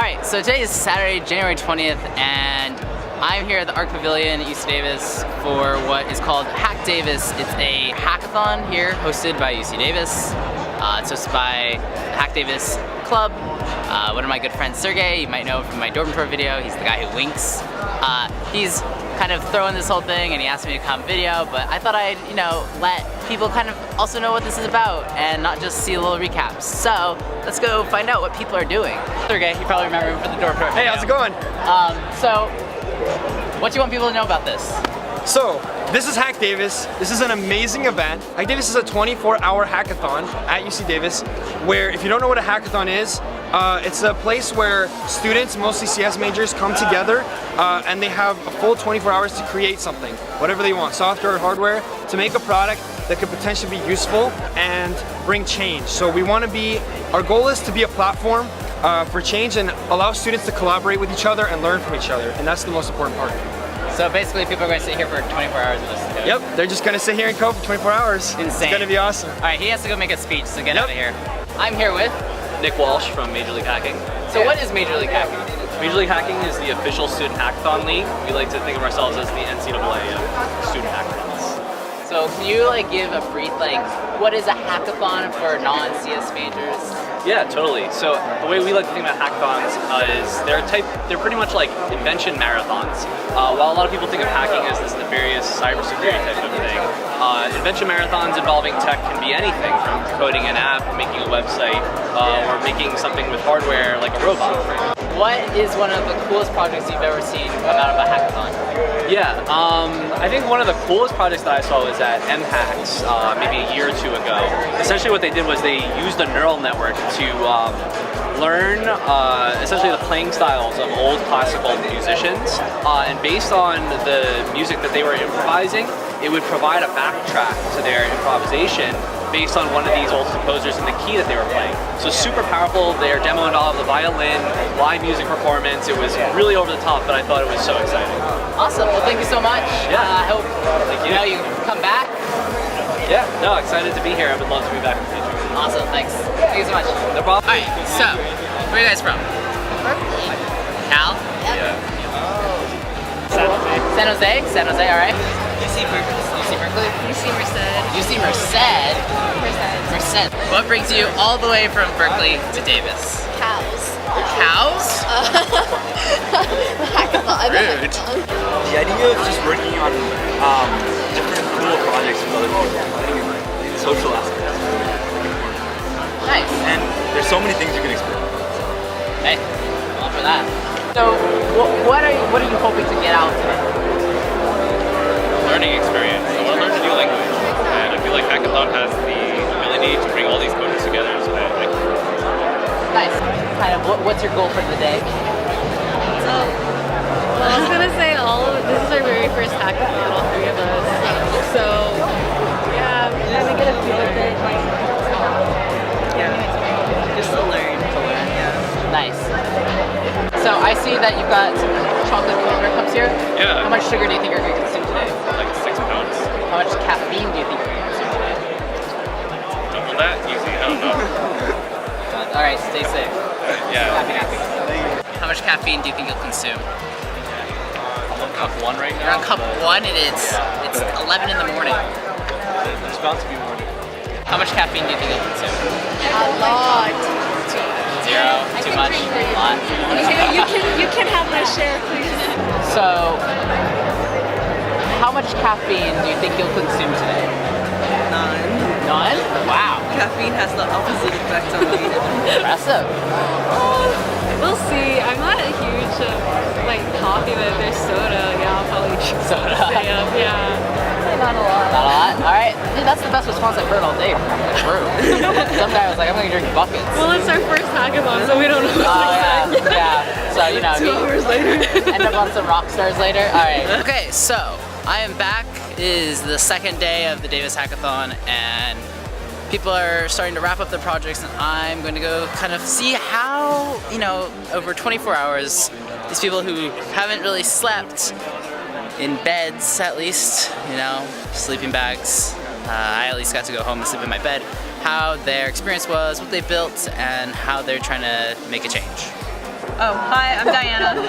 Alright, so today is Saturday, January 20th, and I'm here at the Art Pavilion at UC Davis for what is called HackDavis. It's a hackathon here hosted by UC Davis. It's hosted by the HackDavis Club. One of my good friends, Sergei, you might know from my dorm tour video. He's the guy who winks. He's kind of throwing this whole thing and he asked me to come video, but I thought I'd, let people kind of also know what this is about and not just see little recaps. So let's go find out what people are doing. Sergei, you probably remember him from the dorm tour video. Hey, how's it going? So what do you want people to know about this? So, this is HackDavis. This is an amazing event. HackDavis is a 24-hour hackathon at UC Davis, where if you don't know what a hackathon is, it's a place where students, mostly CS majors, come together and they have a full 24 hours to create something, whatever they want, software or hardware, to make a product that could potentially be useful and bring change. So we want to be, our goal is to be a platform for change and allow students to collaborate with each other and learn from each other, and that's the most important part. So basically people are going to sit here for 24 hours and listen to it? Yep, they're just going to sit here and code for 24 hours. Insane. It's going to be awesome. Alright, he has to go make a speech, so get out of here. I'm here with Nick Walsh from Major League Hacking. So what is Major League Hacking? Major League Hacking is the official student hackathon league. We like to think of ourselves as the NCAA of student hackathons. So can you give a brief, what is a hackathon for non-CS majors? Yeah, totally. So the way we like to think about hackathons is they're pretty much like invention marathons. While a lot of people think of hacking as this nefarious cybersecurity type of thing, invention marathons involving tech can be anything from coding an app, making a website, or making something with hardware like a robot. What is one of the coolest projects you've ever seen come out of a hackathon? Yeah, I think one of the coolest projects that I saw was at MHacks maybe a year or two ago. Essentially what they did was they used a neural network to learn essentially the playing styles of old classical musicians, and based on the music that they were improvising, it would provide a backtrack to their improvisation based on one of these old composers and the key that they were playing. So super powerful. Their demo involved the violin, live music performance. It was really over the top, but I thought it was so exciting. Awesome. Well, thank you so much. Yeah. I hope you come back. Yeah. No, excited to be here. I would love to be back in the future. Awesome. Thanks. Thank you so much. No problem. All right. So, where are you guys from? Berkeley. Cal? Yeah. San Jose. San Jose. San Jose. All right. UC Berkeley. UC Berkeley. UC Merced. UC Merced. Merced. What brings you all the way from Berkeley to Davis? Cows. Cows? Hackathon. Rude. The idea of just working on different cool projects with other people, I think is the social aspect. Nice. And there's so many things you can explore. Hey, I'm all for that. So, what are you hoping to get out today? Learning experience. I want to learn a new language, and I feel like Hackathon has the ability to bring all these coders together. So Nice. Kind of. What's your goal for the day? So, well, I was gonna say this is our very first hackathon, all three of us. So, yeah, we're gonna get a feel of it. Just to learn. Yeah. Nice. So I see that you've got some chocolate creamer cups here. Yeah. How much sugar do you think you're going to consume today? like 6 pounds. How much caffeine do you think you're going to consume today? Double that, easy. I don't know. All right, stay safe. Yeah. Happy. How much caffeine do you think you'll consume? I'm on cup 1 right You're now. on cup 1 and it's 11 in the morning. It's about to be morning. How much caffeine do you think you'll consume? A lot. 0? Too much? A lot? You can have my share, please. So, how much caffeine do you think you'll consume today? None. None? Wow. Caffeine has the opposite effect on me. Impressive. We'll see. I'm not a huge coffee, but if there's soda, yeah, I'll probably choose Soda. stay up. Yeah. Not a lot. Not a lot? Alright. Dude, that's the best response I've heard all day from this room. Some guy was like, I'm gonna drink buckets. Well, it's our first hackathon, so we don't know what to expect. Yeah. So, 2 hours later. end up on some rock stars later. Alright. Okay, so I am back. It is the second day of the Davis Hackathon and people are starting to wrap up their projects and I'm going to go kind of see how, over 24 hours, these people who haven't really slept in beds at least, sleeping bags. I at least got to go home and sleep in my bed. How their experience was, what they built, and how they're trying to make a change. Oh, hi, I'm Diana.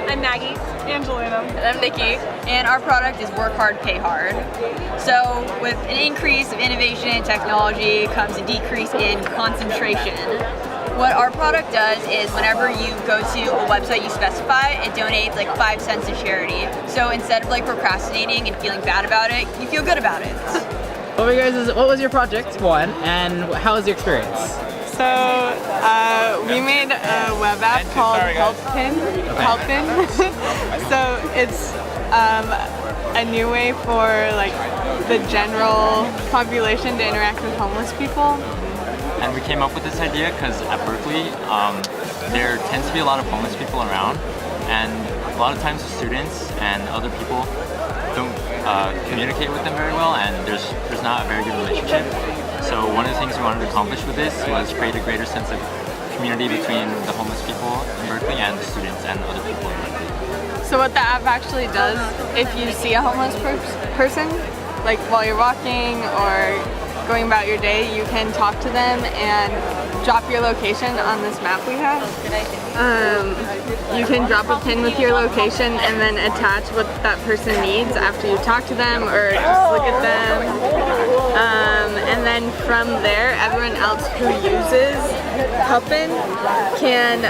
I'm Maggie. Angelina. And I'm Nikki. And our product is work hard, pay hard. So with an increase of innovation and technology comes a decrease in concentration. What our product does is whenever you go to a website you specify, it donates like 5 cents to charity. So instead of like procrastinating and feeling bad about it, you feel good about it. What was your project, one, and how was your experience? So we made a web app called Helpin. So it's a new way for like the general population to interact with homeless people. And we came up with this idea because at Berkeley, there tends to be a lot of homeless people around, and a lot of times the students and other people don't communicate with them very well, and there's not a very good relationship. So one of the things we wanted to accomplish with this was create a greater sense of community between the homeless people in Berkeley and the students and other people in Berkeley. So what the app actually does, if you see a homeless person, like while you're walking or going about your day, you can talk to them and drop your location on this map we have. You can drop a pin with your location and then attach what that person needs after you talk to them or just look at them. And then from there, everyone else who uses Helpin can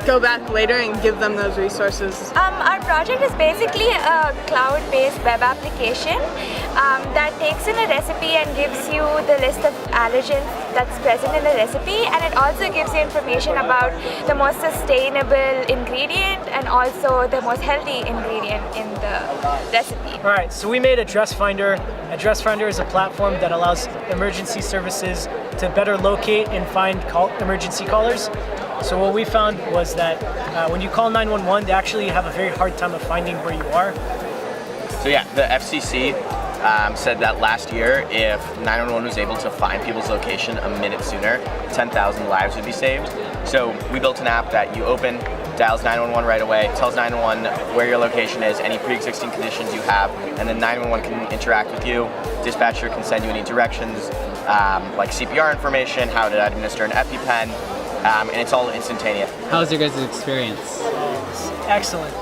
go back later and give them those resources. Our project is basically a cloud-based web application that takes in a recipe and gives you the list of allergens that's present in the recipe, and it also gives you information about the most sustainable ingredient and also the most healthy ingredient in the recipe. Alright, so we made Address Finder. Address Finder is a platform that allows emergency services to better locate and find emergency callers. So what we found was that when you call 911, they actually have a very hard time of finding where you are. So yeah, the FCC said that last year, if 911 was able to find people's location a minute sooner, 10,000 lives would be saved. So we built an app that you open, dials 911 right away, tells 911 where your location is, any pre-existing conditions you have, and then 911 can interact with you. Dispatcher can send you any directions, like CPR information, how to administer an EpiPen, and it's all instantaneous. How was your guys' experience? Excellent.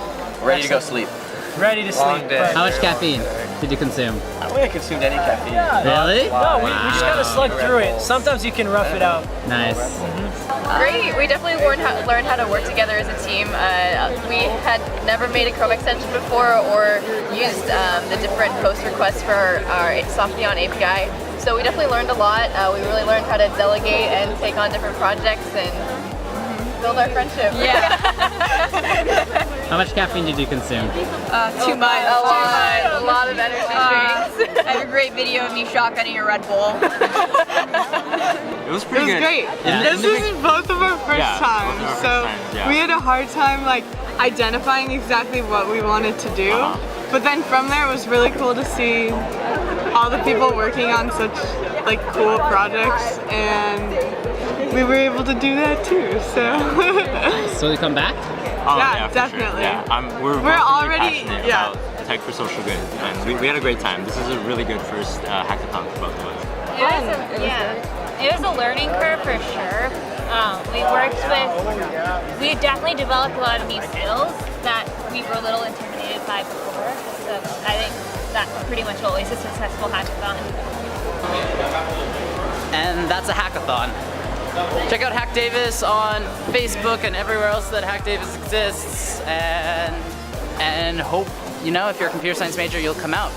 Ready to go sleep. Ready to sleep. How much caffeine did you consume? I don't think I consumed any caffeine. Really? No, we just gotta slug through it. Sometimes you can rough it out. Nice. Great. We definitely learned how to work together as a team. We had never made a Chrome extension before or used the different post requests for our Softeon API. So we definitely learned a lot. We really learned how to delegate and take on different projects and build our friendship. Yeah. How much caffeine did you consume? Too much. A lot of energy drinks. I have a great video of me shotgunning a Red Bull. It was pretty good. Great. This is both of our first times, so we had a hard time like identifying exactly what we wanted to do. But then from there, it was really cool to see all the people working on such like cool projects, and we were able to do that too. So. So we come back? Oh, yeah, for definitely. Sure. Yeah, we're already passionate about tech for social good, and we had a great time. This is a really good first hackathon for both of us. It was a learning curve for sure. We definitely developed a lot of new skills that we were a little intimidated by before. So I think that's pretty much always a successful hackathon. And that's a hackathon. Check out HackDavis on Facebook and everywhere else that HackDavis exists, and hope, if you're a computer science major, you'll come out.